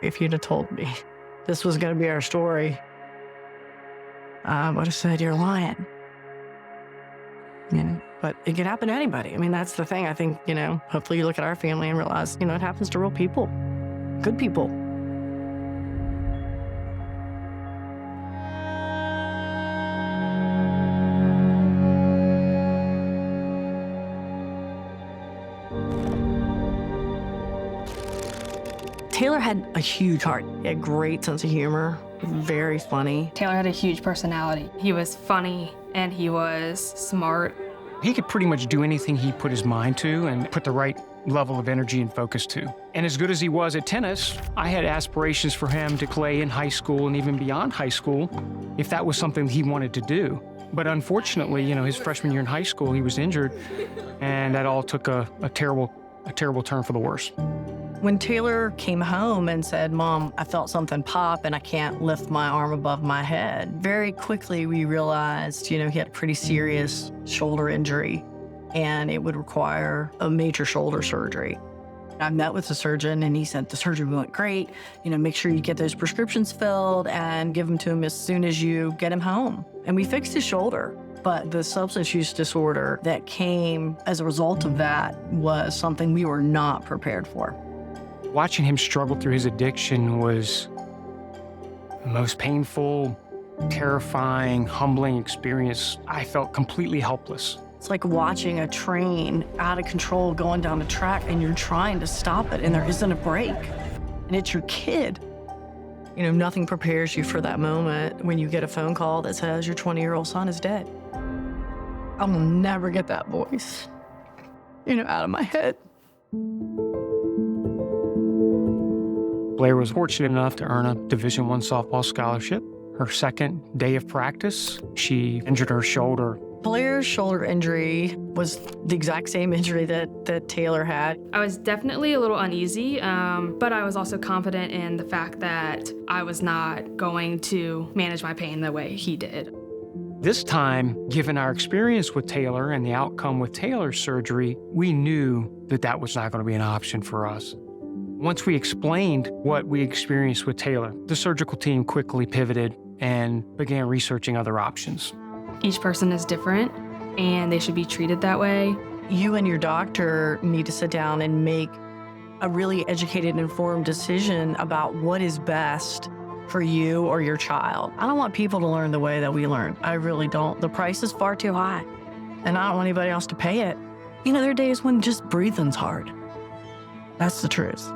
If you'd have told me this was going to be our story, I would have said, you're lying. But it could happen to anybody. I mean, that's the thing. I think, hopefully you look at our family and realize, it happens to real people, good people. Taylor had a huge heart. He had a great sense of humor, very funny. Taylor had a huge personality. He was funny and he was smart. He could pretty much do anything he put his mind to and put the right level of energy and focus to. And as good as he was at tennis, I had aspirations for him to play in high school and even beyond high school if that was something he wanted to do. But unfortunately, his freshman year in high school, he was injured, and that all took a terrible turn for the worse. When Taylor came home and said, Mom, I felt something pop and I can't lift my arm above my head, very quickly we realized, he had a pretty serious shoulder injury and it would require a major shoulder surgery. I met with the surgeon and he said, the surgery went great. Make sure you get those prescriptions filled and give them to him as soon as you get him home. And we fixed his shoulder. But the substance use disorder that came as a result of that was something we were not prepared for. Watching him struggle through his addiction was the most painful, terrifying, humbling experience. I felt completely helpless. It's like watching a train out of control going down the track and you're trying to stop it and there isn't a brake. And it's your kid. Nothing prepares you for that moment when you get a phone call that says your 20-year-old son is dead. I will never get that voice, out of my head. Blair was fortunate enough to earn a Division I softball scholarship. Her second day of practice, she injured her shoulder. Blair's shoulder injury was the exact same injury that Taylor had. I was definitely a little uneasy, but I was also confident in the fact that I was not going to manage my pain the way he did. This time, given our experience with Taylor and the outcome with Taylor's surgery, we knew that was not going to be an option for us. Once we explained what we experienced with Taylor, the surgical team quickly pivoted and began researching other options. Each person is different, and they should be treated that way. You and your doctor need to sit down and make a really educated, informed decision about what is best for you or your child. I don't want people to learn the way that we learn. I really don't. The price is far too high, and I don't want anybody else to pay it. There are days when just breathing's hard. That's the truth.